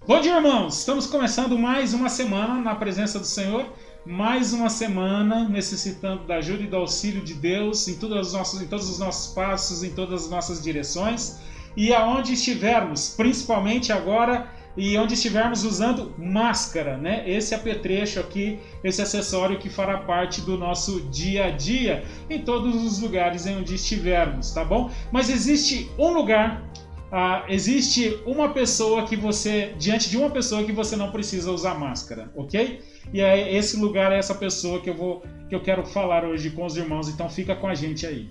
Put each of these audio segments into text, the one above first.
Bom dia, irmãos! Estamos começando mais uma semana na presença do Senhor, mais uma semana necessitando da ajuda e do auxílio de Deus em todos os nossos passos, em todas as nossas direções e aonde estivermos, principalmente agora, e onde estivermos usando máscara, né? Esse apetrecho aqui, esse acessório que fará parte do nosso dia a dia em todos os lugares em onde estivermos, tá bom? Mas existe um lugar, existe uma pessoa que você, diante de uma pessoa que você não precisa usar máscara, ok? E é esse lugar, é essa pessoa que eu quero falar hoje com os irmãos, então fica com a gente aí.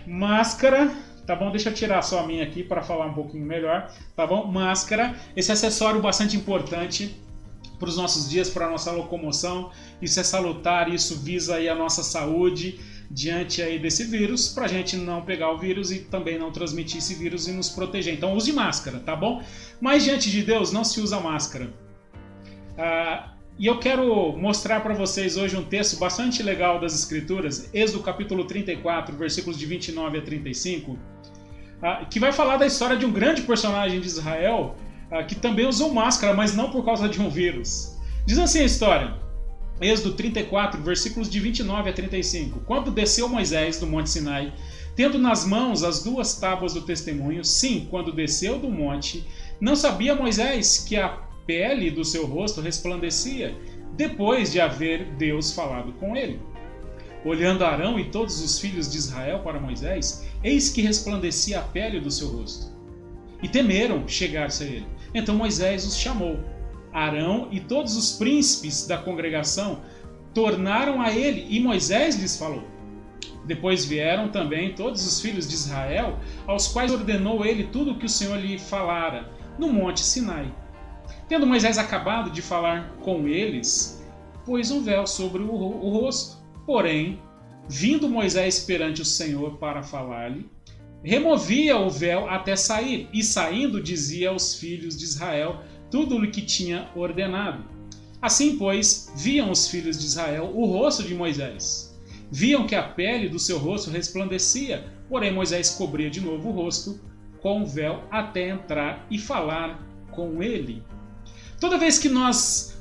Máscara, tá bom? Deixa eu tirar só a minha aqui para falar um pouquinho melhor, tá bom? Máscara, esse acessório bastante importante para os nossos dias, para a nossa locomoção. Isso é salutar, isso visa aí a nossa saúde diante aí desse vírus, para a gente não pegar o vírus e também não transmitir esse vírus e nos proteger. Então use máscara, tá bom? Mas diante de Deus não se usa máscara. E eu quero mostrar para vocês hoje um texto bastante legal das Escrituras, Êxodo capítulo 34, versículos de 29 a 35, que vai falar da história de um grande personagem de Israel, que também usou máscara, mas não por causa de um vírus. Diz assim a história, Êxodo 34, versículos de 29 a 35. Quando desceu Moisés do monte Sinai, tendo nas mãos as duas tábuas do testemunho, sim, quando desceu do monte, não sabia Moisés que a pele do seu rosto resplandecia, depois de haver Deus falado com ele. Olhando Arão e todos os filhos de Israel para Moisés, eis que resplandecia a pele do seu rosto. E temeram chegar-se a ele. Então Moisés os chamou. Arão e todos os príncipes da congregação tornaram a ele, e Moisés lhes falou. Depois vieram também todos os filhos de Israel, aos quais ordenou ele tudo o que o Senhor lhe falara, no monte Sinai. Tendo Moisés acabado de falar com eles, pôs um véu sobre o rosto. Porém, vindo Moisés perante o Senhor para falar-lhe, removia o véu até sair, e saindo dizia aos filhos de Israel tudo o que tinha ordenado. Assim, pois, viam os filhos de Israel o rosto de Moisés. Viam que a pele do seu rosto resplandecia, porém Moisés cobria de novo o rosto com o véu até entrar e falar com ele. Toda vez que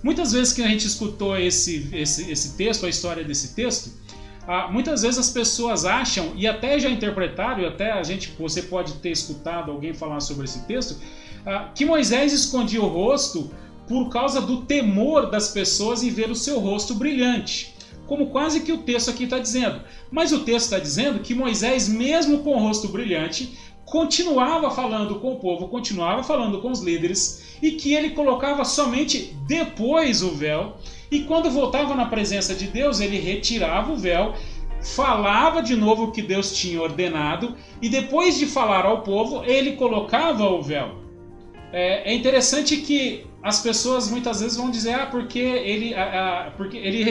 muitas vezes que a gente escutou esse texto, a história desse texto, muitas vezes as pessoas acham, e até já interpretaram, e até você pode ter escutado alguém falar sobre esse texto, que Moisés escondia o rosto por causa do temor das pessoas em ver o seu rosto brilhante, como quase que o texto aqui está dizendo. Mas o texto está dizendo que Moisés, mesmo com o rosto brilhante, continuava falando com o povo, continuava falando com os líderes, e que ele colocava somente depois o véu, e quando voltava na presença de Deus, ele retirava o véu, falava de novo o que Deus tinha ordenado, e depois de falar ao povo, ele colocava o véu. É interessante que as pessoas muitas vezes vão dizer porque ele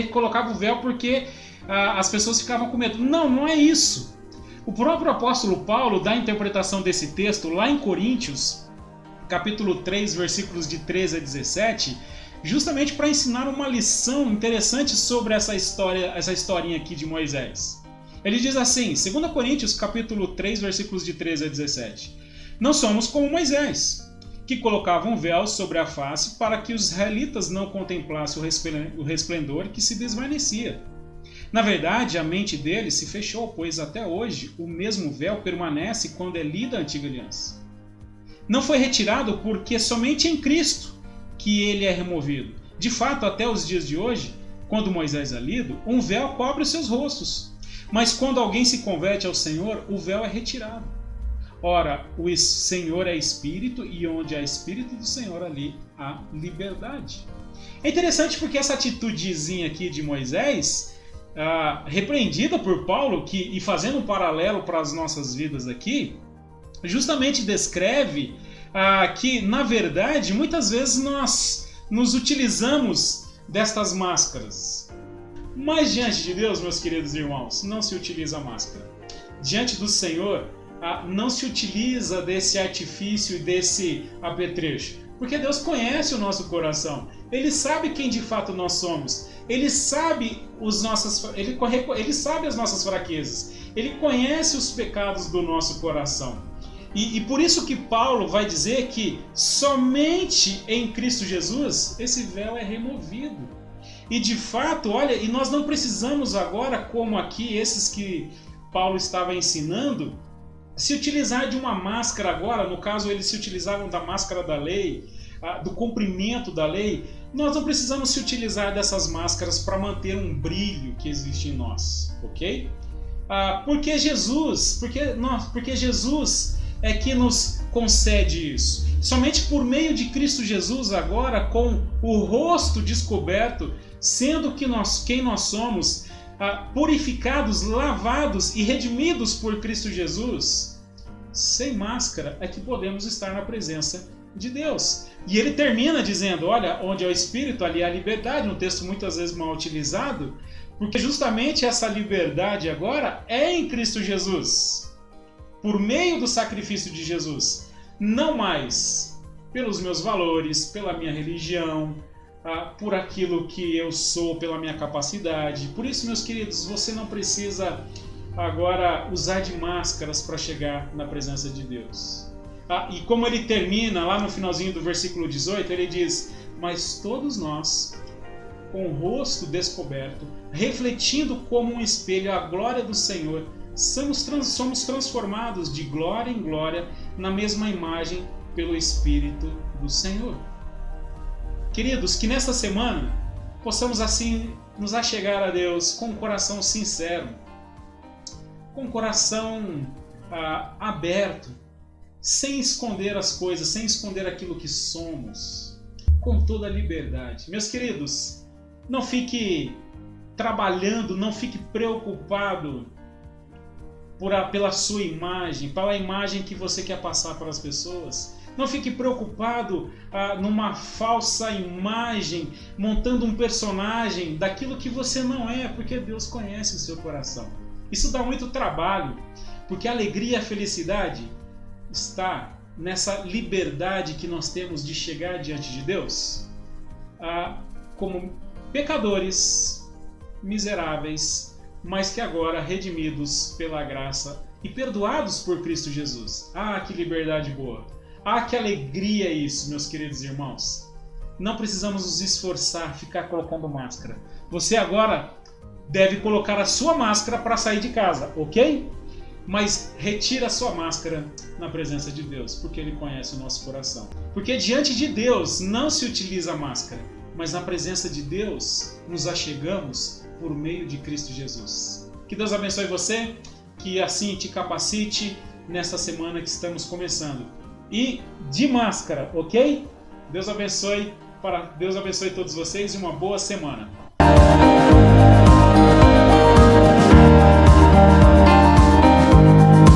colocava o véu porque as pessoas ficavam com medo. Não, não é isso. O próprio apóstolo Paulo dá a interpretação desse texto lá em Coríntios, capítulo 3, versículos de 13 a 17, justamente para ensinar uma lição interessante sobre essa historinha aqui de Moisés. Ele diz assim, 2 Coríntios, capítulo 3, versículos de 13 a 17. Não somos como Moisés, que colocava um véu sobre a face para que os israelitas não contemplassem o resplendor que se desvanecia. Na verdade, a mente deles se fechou, pois até hoje o mesmo véu permanece quando é lida a antiga aliança. Não foi retirado porque somente em Cristo que ele é removido. De fato, até os dias de hoje, quando Moisés é lido, um véu cobre os seus rostos. Mas quando alguém se converte ao Senhor, o véu é retirado. Ora, o Senhor é Espírito, e onde há Espírito do Senhor, ali há liberdade. É interessante porque essa atitudezinha aqui de Moisés, repreendida por Paulo, e fazendo um paralelo para as nossas vidas aqui, justamente descreve que, na verdade, muitas vezes nós nos utilizamos destas máscaras. Mas diante de Deus, meus queridos irmãos, não se utiliza máscara. Diante do Senhor, não se utiliza desse artifício e desse apetrecho. Porque Deus conhece o nosso coração. Ele sabe quem de fato nós somos. Ele sabe ele sabe as nossas fraquezas. Ele conhece os pecados do nosso coração. E por isso que Paulo vai dizer que somente em Cristo Jesus esse véu é removido. E de fato, olha, e nós não precisamos agora, como aqui esses que Paulo estava ensinando, se utilizar de uma máscara agora. No caso, eles se utilizavam da máscara da lei, do cumprimento da lei. Nós não precisamos se utilizar dessas máscaras para manter um brilho que existe em nós, ok? Porque Jesus é que nos concede isso. Somente por meio de Cristo Jesus agora, com o rosto descoberto, sendo quem nós somos, purificados, lavados e redimidos por Cristo Jesus, sem máscara, é que podemos estar na presença de Deus. E ele termina dizendo, olha, onde é o Espírito, ali é a liberdade, um texto muitas vezes mal utilizado, porque justamente essa liberdade agora é em Cristo Jesus, por meio do sacrifício de Jesus, não mais pelos meus valores, pela minha religião, por aquilo que eu sou, pela minha capacidade. Por isso, meus queridos, você não precisa agora usar de máscaras para chegar na presença de Deus. E como ele termina lá no finalzinho do versículo 18, ele diz, mas todos nós, com o rosto descoberto, refletindo como um espelho a glória do Senhor, somos transformados de glória em glória na mesma imagem pelo Espírito do Senhor. Queridos, que nesta semana possamos assim nos achegar a Deus com um coração sincero, com um coração aberto, sem esconder as coisas, sem esconder aquilo que somos, com toda a liberdade. Meus queridos, não fique trabalhando, não fique preocupado pela sua imagem, pela imagem que você quer passar para as pessoas. Não fique preocupado numa falsa imagem, montando um personagem daquilo que você não é, porque Deus conhece o seu coração. Isso dá muito trabalho, porque a alegria e a felicidade está nessa liberdade que nós temos de chegar diante de Deus como pecadores, miseráveis, mas que agora redimidos pela graça e perdoados por Cristo Jesus. Que liberdade boa! Que alegria isso, meus queridos irmãos! Não precisamos nos esforçar, ficar colocando máscara. Você agora deve colocar a sua máscara para sair de casa, ok? Mas retira a sua máscara na presença de Deus, porque Ele conhece o nosso coração. Porque diante de Deus não se utiliza máscara, mas na presença de Deus nos achegamos por meio de Cristo Jesus. Que Deus abençoe você, que assim te capacite nesta semana que estamos começando. E de máscara, ok? Deus abençoe todos vocês e uma boa semana.